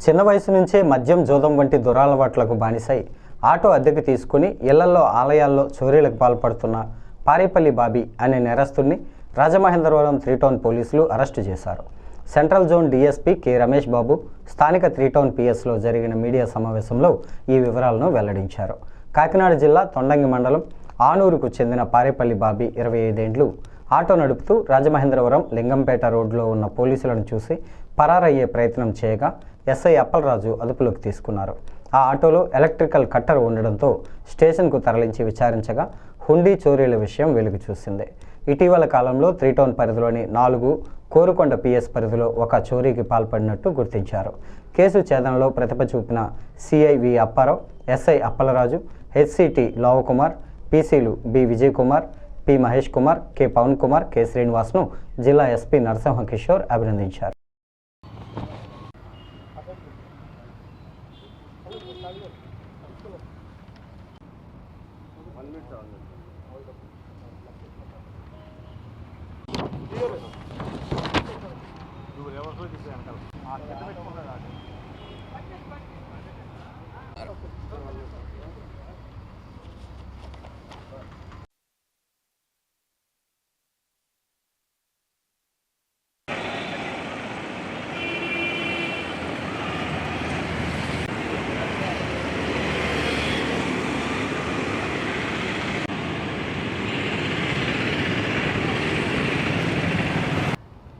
చిన్న వయసు నుంచే మద్యం జోదం వంటి దురలవాట్లకు బానిసై ఆటో అద్దెకు తీసుకుని ఇళ్లలో ఆలయాల్లో చోరీలకు పాల్పడుతున్న పారేపల్లి బాబీ అనే నేరస్తుడిని రాజమహేంద్రవరం 3 టౌన్ పోలీసులు అరెస్టు చేశారు. Central zone DSP K Ramesh Babu స్థానిక 3 టౌన్ పిఎస్లో జరిగిన మీడియా సమావేశంలో ఈ వివరాలను వెల్లడించారు. కాకినాడ జిల్లా తొండంగి మండలం ఆనూరుకు చెందిన పారేపల్లి బాబీ 25 ఏండ్లు ఆటో నడుపుతూ రాజమహేంద్రవరం లింగంపేట రోడ్లో ఉన్న పోలీసులను చూసి పరారయ్యే ప్రయత్నం చేయగా ఎస్ఐ అప్పలరాజు అదుపులోకి తీసుకున్నారు. ఆ ఆటోలో ఎలక్ట్రికల్ కట్టర్ ఉండడంతో స్టేషన్కు తరలించి విచారించగా హుండీ చోరీల విషయం వెలుగు చూసింది. ఇటీవల కాలంలో 3 టౌన్ పరిధిలోని 4 కోరుకొండ పిఎస్ పరిధిలో ఒక చోరీకి పాల్పడినట్టు గుర్తించారు. కేసు ఛేదనలో ప్రతిభ చూపిన CI V Apparao, SI Appalaraju, హెచ్సిటి లోవకుమార్, పీసీలు B Vijay Kumar, P Mahesh Kumar, K Pavan Kumar, K శ్రీనివాస్ను జిల్లా ఎస్పీ నరసింహ కిషోర్ అభినందించారు.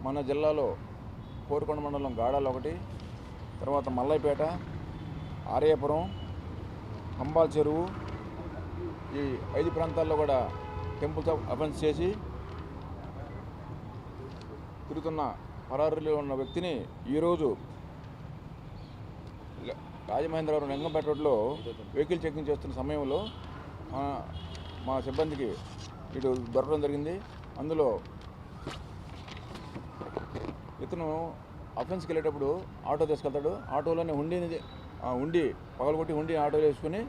మన జిల్లాలో కోరుకొండ మండలం గాడాలు ఒకటి, తర్వాత మల్లైపేట, ఆర్యాపురం, కంబాల్ చెరువు, ఈ 5 ప్రాంతాల్లో కూడా టెంపుల్స్ అఫెన్స్ చేసి తిరుగుతున్న పరారీలో ఉన్న వ్యక్తిని ఈరోజు రాజమహేంద్రవరం లింగంపేట రోడ్లో వెహికల్ చెకింగ్ చేస్తున్న సమయంలో మా సిబ్బందికి ఇటు దొరకడం జరిగింది. అందులో ఇతను అఫెన్స్కి వెళ్ళేటప్పుడు ఆటో తీసుకెళ్తాడు. ఆటోలోనే హుండీ పగలగొట్టి హుండీ ఆటోలో వేసుకుని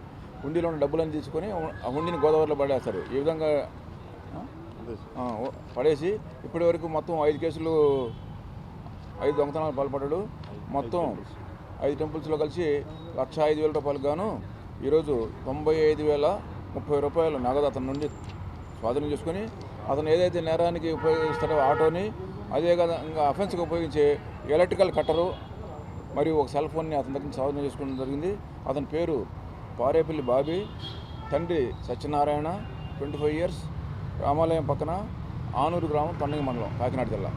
హుండీలో ఉన్న డబ్బులను తీసుకొని ఆ హుండీని గోదావరిలో పడేస్తారు. ఈ విధంగా పడేసి ఇప్పటి వరకు మొత్తం 5 కేసులు 5 దొంగతనాలు పాల్పడ్డాడు. మొత్తం 5 టెంపుల్స్లో కలిసి 1,05,000 రూపాయలకు గాను ఈరోజు 95,030 రూపాయలు నగదు అతని నుండి స్వాధీనం చేసుకొని అతను ఏదైతే నేరానికి ఉపయోగిస్తాడో ఆటోని, అదే విధంగా అఫెన్స్కి ఉపయోగించే ఎలక్ట్రికల్ కట్టరు మరియు ఒక సెల్ ఫోన్ని అతని దగ్గర స్వాధీనం చేసుకోవడం జరిగింది. అతని పేరు పారేపల్లి బాబీ, తండ్రి సత్యనారాయణ, 25 ఇయర్స్, రామాలయం పక్కన ఆనూరు గ్రామం, తొండంగి మండలం, కాకినాడ జిల్లా.